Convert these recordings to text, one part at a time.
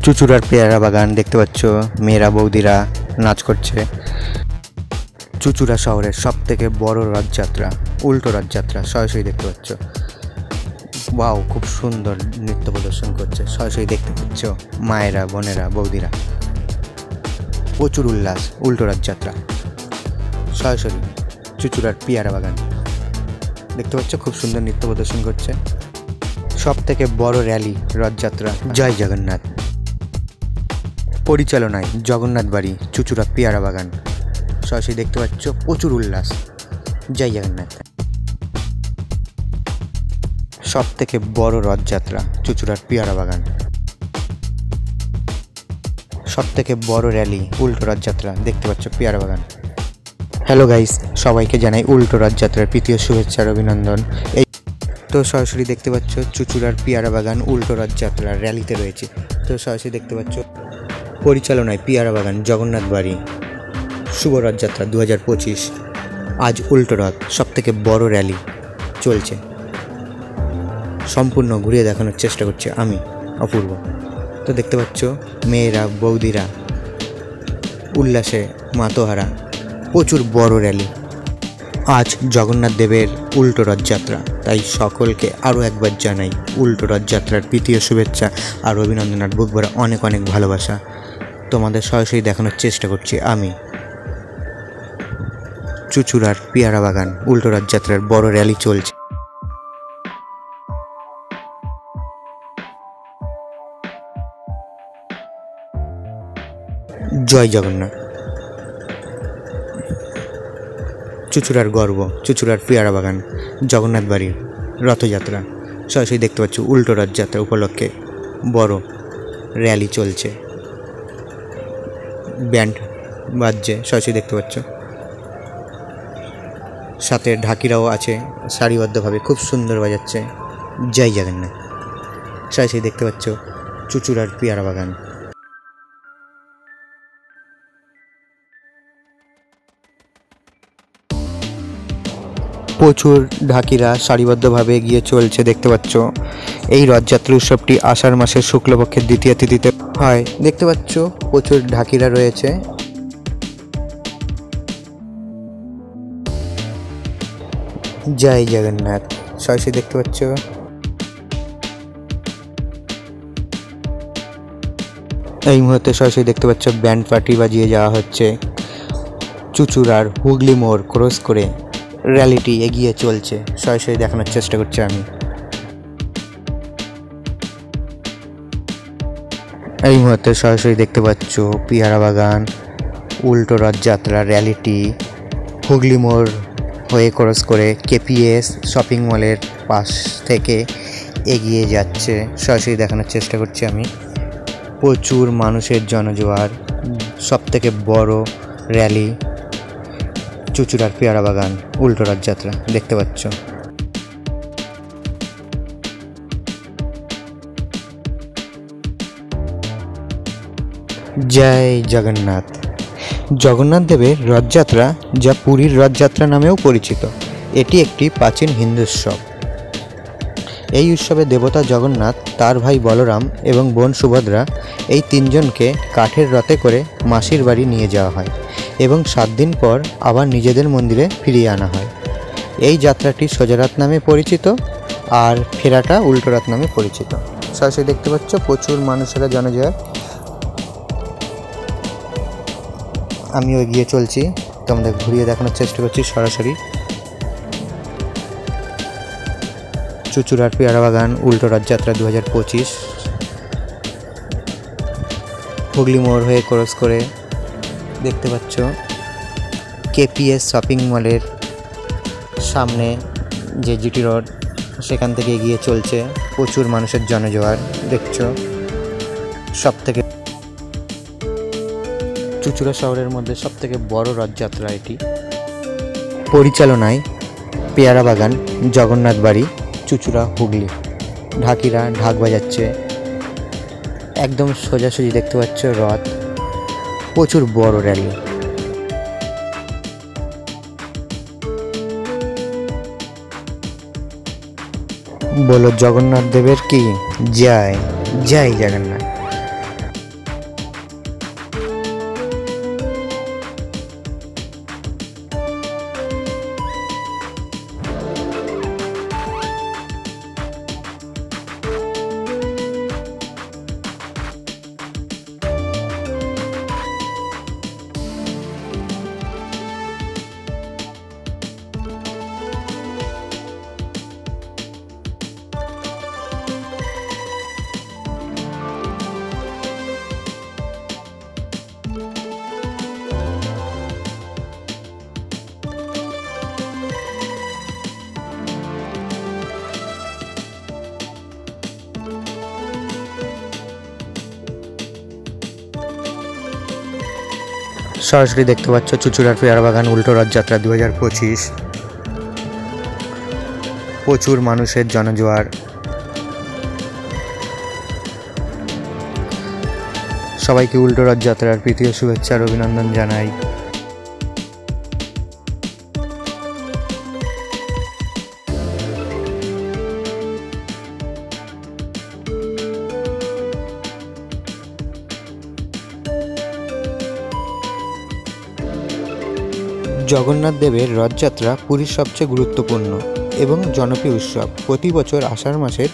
চুচুড়ার পেয়ারা বাগান দেখতে পাচ্ছ, মেয়েরা বৌদিরা নাচ করছে। চুচুড়া শহরের সব থেকে বড় রথযাত্রা, উল্টো রথযাত্রা সরাসরি দেখতে পাচ্ছ। ওয়াও, খুব সুন্দর নৃত্য প্রদর্শন করছে, সরাসরি দেখতে পাচ্ছ মায়েরা, বোনেরা, বৌদিরা। প্রচুর উল্লাস, উল্টো রথযাত্রা সরাসরি চুচুড়ার পেয়ারা বাগান দেখতে পাচ্ছ, খুব সুন্দর নৃত্য প্রদর্শন করছে। সব থেকে বড় র্যালি রথযাত্রা জয় জগন্নাথ, পরিচালনায় জগন্নাথ বাড়ি, চুচুড়া পেয়ারা বাগান সরাসরি দেখতে পাচ্ছ, প্রচুর উল্লাস। জয় জগন্নাথ। সব থেকে বড় রথযাত্রা চুচুড়ার পেয়ারা বাগান, সব থেকে বড় র্যালি উল্টো রথযাত্রা দেখতে পাচ্ছ পেয়ারা বাগান। হ্যালো গাইস, সবাইকে জানাই উল্টো রথযাত্রার প্রীতীয় শুভেচ্ছার অভিনন্দন। এই তো সরাসরি দেখতে পাচ্ছ চুচুড়ার পেয়ারা বাগান উল্টো রথযাত্রার র্যালিতে রয়েছে। তো সরাসরি দেখতে পাচ্ছ পরিচালনায় পেয়ারা বাগান, জগন্নাথ বাড়ি, শুভ রথযাত্রা 2025। আজ উল্টো রথ, সব থেকে বড় র্যালি চলছে। সম্পূর্ণ ঘুরিয়ে দেখানোর চেষ্টা করছে আমি, অপূর্ব। তো দেখতে পাচ্ছ মেয়েরা, বৌদিরা উল্লাসে মাতোহারা, প্রচুর বড় র্যালি। আজ জগন্নাথ দেবের উল্টো রথযাত্রা, তাই সকলকে আরও একবার জানাই উল্টো রথযাত্রার প্রীতীয় শুভেচ্ছা আর অভিনন্দন, আর বুক ভরা অনেক অনেক ভালোবাসা। তোমাদের সরাসরি দেখানোর চেষ্টা করছি আমি, চুচুড়ার পেয়ারা বাগান উল্টো রথযাত্রার বড় র্যালি চলছে। জয় জগন্নাথ। চুচুড়ার গর্ব, চুচুড়ার পেয়ারা বাগান, জগন্নাথ বাড়ির রথযাত্রা সরাসরি দেখতে পাচ্ছ। উল্টো রথযাত্রা উপলক্ষে বড় র্যালি চলছে, ব্যান্ড বাজছে সরাসরি দেখতে পাচ্ছ। সাথে ঢাকিরাও আছে সারিবদ্ধভাবে, খুব সুন্দর বাজাচ্ছে। জয় জগন্নাথ। সরাসরি দেখতে পাচ্ছ চুচুড়ার পেয়ারা বাগান। প্রচুর ঢাকিরা সারিবদ্ধভাবে এগিয়ে চলছে দেখতে পাচ্ছ। এই রথযাত্রা উৎসবটি আষাঢ় মাসের শুক্লপক্ষের দ্বিতীয় তিথিতে হয় দেখতে পাচ্ছ। প্রচুর ঢাকিরা রয়েছে। জয় জগন্নাথ। সরাসরি দেখতে পাচ্ছ এই মুহূর্তে সরাসরি দেখতে পাচ্ছ ব্যান্ড পার্টি বাজিয়ে যাওয়া হচ্ছে। চুচুড়ার হুগলি মোড় ক্রস করে র্যালিটি এগিয়ে চলছে, সরাসরি দেখানোর চেষ্টা করছি আমি। এই মুহূর্তে সরাসরি দেখতে পাচ্ছ পেয়ারা বাগান উল্টো রথযাত্রা র্যালিটি হুগলি মোড় হয়ে ক্রস করে কেপিএস শপিং মলের পাশ থেকে এগিয়ে যাচ্ছে, সরাসরি দেখানোর চেষ্টা করছি আমি। প্রচুর মানুষের জনজোয়ার, সবথেকে বড় র্যালি চুচুড়ার পেয়ারা বাগান উল্টো রথযাত্রা দেখতে পাচ্ছ। জয় জগন্নাথ। জগন্নাথ দেবের রথযাত্রা, যা পুরীর রথযাত্রা নামেও পরিচিত, এটি একটি প্রাচীন হিন্দু উৎসব। এই উৎসবে দেবতা জগন্নাথ, তার ভাই বলরাম এবং বোন সুভদ্রা, এই তিনজনকে কাঠের রথে করে মাসির বাড়ি নিয়ে যাওয়া হয় এবং 7 দিন পর আবার নিজেদের মন্দিরে ফিরিয়ে আনা হয়। এই যাত্রাটি সোজারথ নামে পরিচিত, আর ফেরাটা উল্টো রথ নামে পরিচিত। সরাসরি দেখতে পাচ্ছ প্রচুর মানুষেরা জনজয়। আমিও এগিয়ে চলছি, তোমাদের ঘুরিয়ে দেখানোর চেষ্টা করছি সরাসরি। চুচুড়ার পেয়ারা বাগান উল্টো রথযাত্রা 2025 হুগলি মোড় হয়ে ক্রস করে দেখতে পাচ্ছ কেপিএস শপিং মলের সামনে যে জিটি রোড, সেখান থেকে এগিয়ে চলছে। প্রচুর মানুষের জনজোয়ার দেখছো। সবথেকে চুচুড়া শহরের মধ্যে সবথেকে বড় রথযাত্রা এটি। পরিচালনায় পেয়ারা বাগান, জগন্নাথ বাড়ি, চুচুড়া, হুগলি। ঢাকিরা ঢাক বাজাচ্ছে, একদম সোজাসুজি দেখতে পাচ্ছ রথ। প্রচুর বড় র্যালি। বলো জগন্নাথ দেবের কি জয়। জয় জগন্নাথ। সরাসরি দেখতে পাচ্ছ চুচুড়ার পেয়ারা বাগান উল্টো রথযাত্রা 2025। প্রচুর মানুষের জনজোয়ার। সবাইকে উল্টো রথযাত্রার প্রীতি ও শুভেচ্ছার অভিনন্দন জানাই। জগন্নাথ দেবের রথযাত্রা পুরীর সবচেয়ে গুরুত্বপূর্ণ এবং জনপ্রিয় উৎসব। প্রতি বছর আষাঢ় মাসের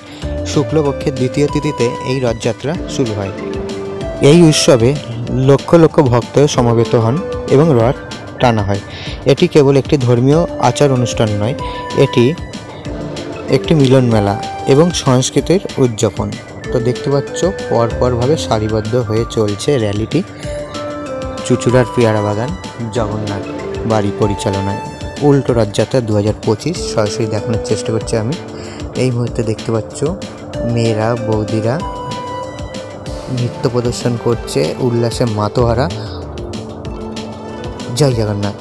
শুক্লপক্ষের দ্বিতীয় তিথিতে এই রথযাত্রা শুরু হয়। এই উৎসবে লক্ষ লক্ষ ভক্ত সমবেত হন এবং রথ টানা হয়। এটি কেবল একটি ধর্মীয় আচার অনুষ্ঠান নয়, এটি একটি মিলন মেলা এবং সংস্কৃতির উদযাপন। তো দেখতে পাচ্ছ পরপরভাবে সারিবদ্ধ হয়ে চলছে র্যালিটি চুচুড়ার পেয়ারা বাগান জগন্নাথ বাড়ি পরিচালনায় উল্টো রথযাত্রা 2025 সরাসরি দেখানোর চেষ্টা করছি আমি। এই মুহূর্তে দেখতে পাচ্ছ মেয়েরা বৌদিরা নৃত্য প্রদর্শন করছে উল্লাসে মাতোহারা। জয় জগন্নাথ।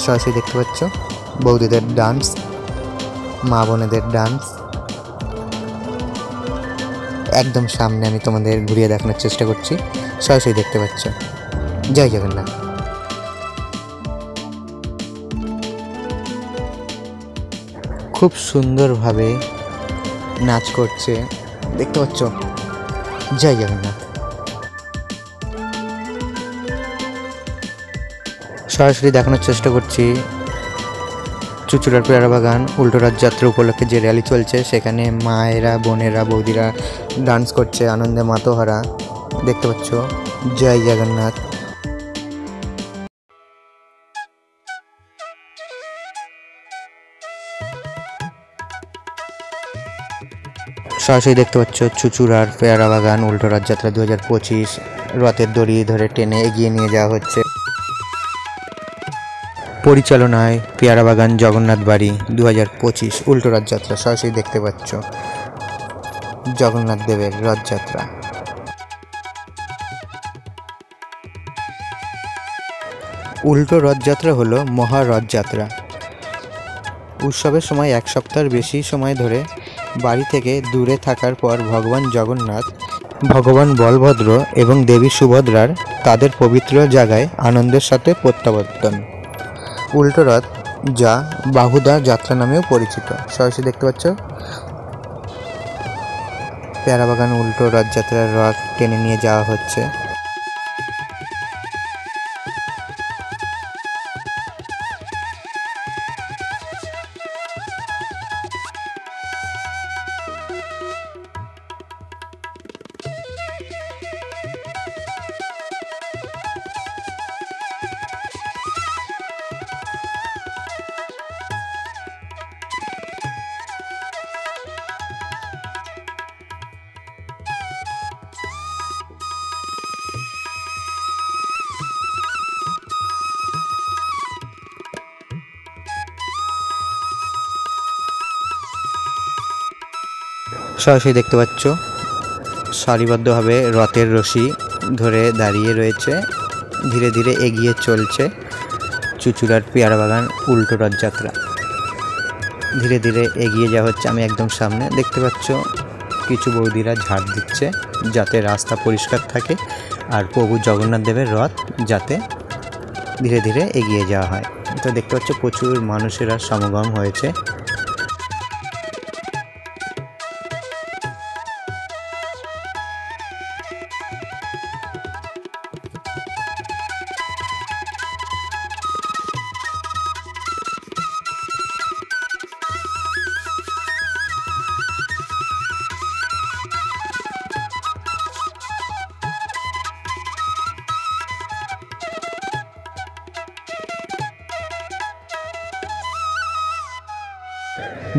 সরাসরি দেখতে পাচ্ছ বৌদিদের ডান্স, মা বোনেদের ডান্স। একদম সামনে আমি তোমাদের ঘুরিয়ে দেখানোর চেষ্টা করছি, সরাসরি দেখতে পাচ্ছ। জয় জগন্নাথ। খুব সুন্দরভাবে নাচ করছে দেখতে পাচ্ছ। জয় জগন্নাথ। সরাসরি দেখানোর চেষ্টা করছি চুচুড়ার পেয়ারা বাগান উল্টো রথযাত্রা উপলক্ষে যে র্যালি চলছে, সেখানে মায়েরা বোনেরা বৌদিরা ডান্স করছে আনন্দে মাতোহারা দেখতে পাচ্ছ। জয় জগন্নাথ। সরাসরি দেখতে পাচ্ছ চুচুড়ার পেয়ারা বাগান উল্টো রথযাত্রা 2025 রথের দড়ি ধরে টেনে এগিয়ে নিয়ে যাওয়া হচ্ছে। পরিচালনায় পেয়ারা বাগান জগন্নাথ বাড়ি 2025 উল্টো রথযাত্রা। সরাসরি দেখতে পাচ্ছ জগন্নাথ দেবের রথযাত্রা। উল্টো রথযাত্রা হলো মহা রথযাত্রা। উৎসবের সময় এক সপ্তাহের বেশি সময় ধরে বাড়ি থেকে দূরে থাকার পর ভগবান জগন্নাথ, ভগবান বলভদ্র এবং দেবী সুভদ্রার তাদের পবিত্র জায়গায় আনন্দের সাথে প্রত্যাবর্তন। উল্টো রথ, যা বাহুদা যাত্রা নামেও পরিচিত। সরাসরি দেখতে পাচ্ছ পেয়ারা বাগান উল্টো রথযাত্রার রথ টেনে নিয়ে যাওয়া হচ্ছে। সরাসরি দেখতে পাচ্ছ সারিবদ্ধভাবে রথের রশি ধরে দাঁড়িয়ে রয়েছে, ধীরে ধীরে এগিয়ে চলছে চুচুড়ার পেয়ারা বাগান উল্টো রথযাত্রা। ধীরে ধীরে এগিয়ে যাওয়া হচ্ছে। আমি একদম সামনে দেখতে পাচ্ছ কিছু বৌদিরা ঝাড় দিচ্ছে যাতে রাস্তা পরিষ্কার থাকে আর প্রভু জগন্নাথ দেবের রথ যাতে ধীরে ধীরে এগিয়ে যাওয়া হয়। তো দেখতে পাচ্ছ প্রচুর মানুষেরা সমাগম হয়েছে।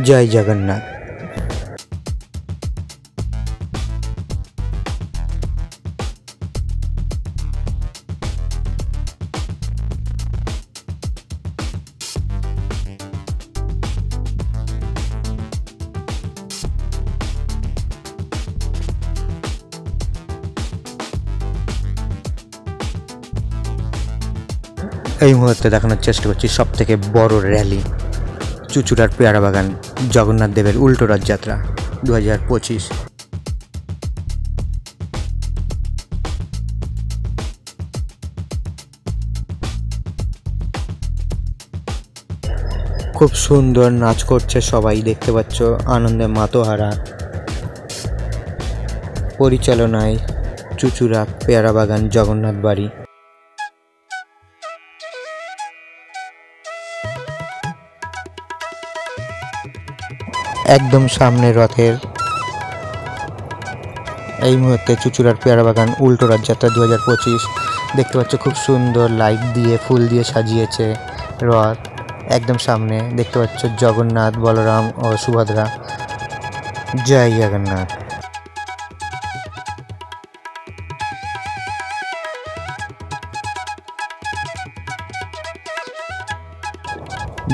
জয় জগন্নাথ। এই মুহূর্তে দেখানোর চেষ্টা করছি সব থেকে বড় র্যালি, চুঁচুড়ার পেয়ারা বাগান জগন্নাথ দেবের উল্টো রথযাত্রা 2025। খুব সুন্দর নাচ করছে সবাই, দেখতে পাচ্ছ, আনন্দে মাতোহারা। পরিচালনায় চুঁচুড়া পেয়ারা বাগান জগন্নাথ বাড়ি। একদম সামনে রথের এই মুহূর্তে চুঁচুড়ার পেয়ারা বাগান উল্টো রথযাত্রা 2025। দেখতে পাচ্ছ খুব সুন্দর লাইট দিয়ে ফুল দিয়ে সাজিয়েছে রথ। একদম সামনে দেখতে পাচ্ছ জগন্নাথ, বলরাম ও সুভদ্রা। জয় Jagannath.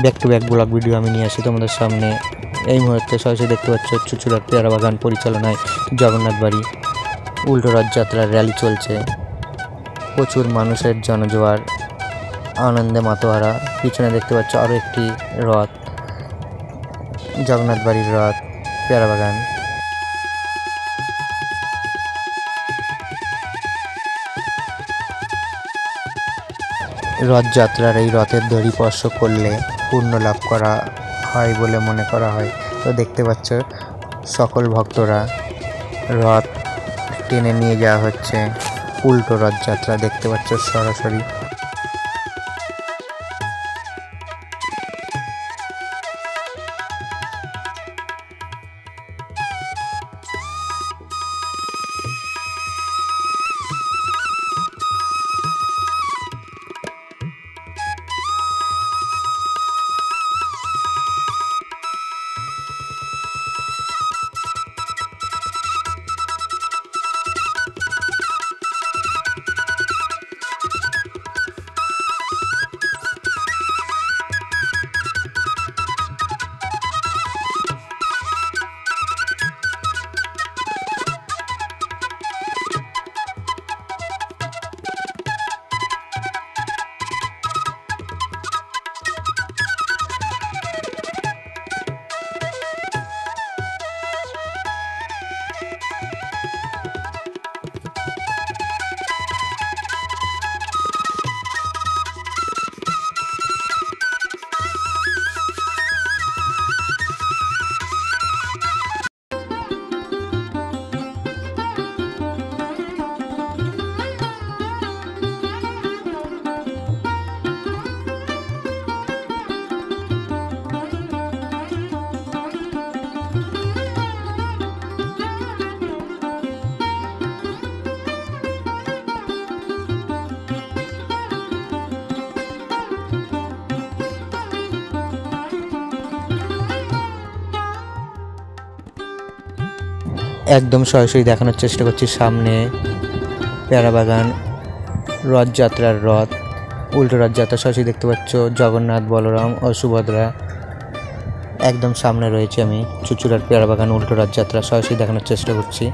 Back to back vlog video আমি নিয়ে আসি তোমাদের সামনে। এই মুহূর্তে সরাসরি দেখতে পাচ্ছ চুঁচুড়ার পেয়ারা বাগান পরিচালনায় জগন্নাথ বাড়ি উল্টো রথযাত্রার র্যালি চলছে। প্রচুর মানুষের জনজোয়ার, আনন্দে মাতোহারা। পিছনে দেখতে পাচ্ছ আরও একটি রথ, জগন্নাথ বাড়ির রথ, পেয়ারা বাগান। রথযাত্রার এই রথের দড়ি স্পর্শ করলে পুণ্য লাভ করা হয় বলে মনে করা হয়। তো দেখতে পাচ্ছ সকল ভক্তরা রথ টেনে নিয়ে যাওয়া হচ্ছে উল্টো রথযাত্রা, দেখতে পাচ্ছ সরাসরি। একদম সরাসরি দেখানোর চেষ্টা করছি সামনে পেয়ারা বাগান রথযাত্রার রথ উল্টো রথযাত্রা। সরাসরি দেখতে পাচ্ছ জগন্নাথ, বলরাম ও সুভদ্রা। একদম সামনে রয়েছে আমি চুঁচুড়ার পেয়ারা বাগান উল্টো রথযাত্রা, সরাসরি দেখানোর চেষ্টা করছি।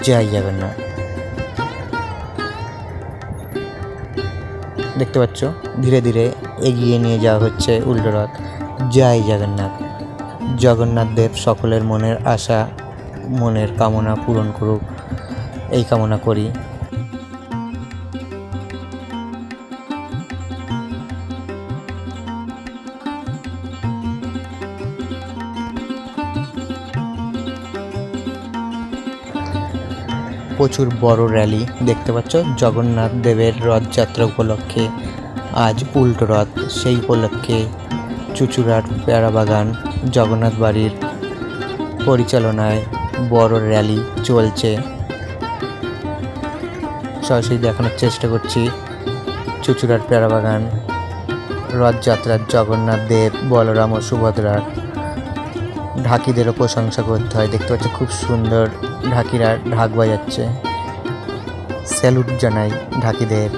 জয় জগন্নাথ। দেখতে পাচ্ছ ধীরে ধীরে এগিয়ে নিয়ে যাওয়া হচ্ছে উল্টো রথ। জয় জগন্নাথ। জগন্নাথ দেব সকলের মনের আশা, মনের কামনা পূরণ করুক, এই কামনা করি। প্রচুর বড় র্যালি দেখতে পাচ্ছ জগন্নাথ দেবের রথযাত্রা উপলক্ষে। আজ উল্টো রথ, সেই উপলক্ষে চুঁচুড়ার পেয়ারা বাগান জগন্নাথ বাড়ির পরিচালনায় বড় র্যালি চলছে। সরাসরি দেখানোর চেষ্টা করছি চুঁচুড়ার পেয়ারা বাগান রথযাত্রার জগন্নাথ দেব, বলরাম ও সুভদ্রার। ঢাকিদেরও প্রশংসা করতে হয়, দেখতে পাচ্ছ খুব সুন্দর ঢাকিরা ঢাক বাজাচ্ছে। স্যালুট জানাই ঢাকিদের।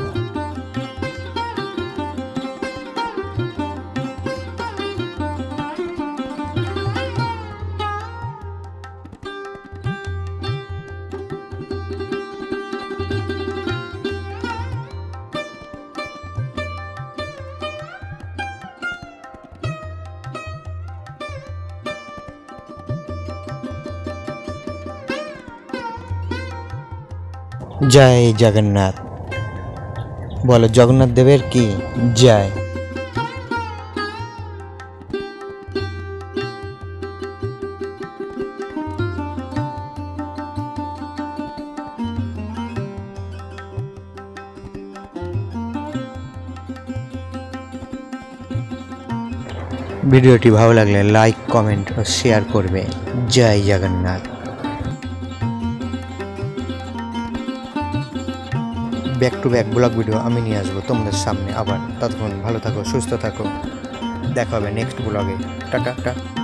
জয় জগন্নাথ। বলো জগন্নাথ দেবের কি জয়। ভিডিওটি ভালো লাগলে লাইক কমেন্ট ও শেয়ার করবে। জয় Jagannath. Back to back vlog video আমি নিয়ে আসবো তোমাদের সামনে আবার। ততক্ষণ ভালো থাকো, সুস্থ থাকো, দেখা হবে নেক্সট ব্লগে। টাটা।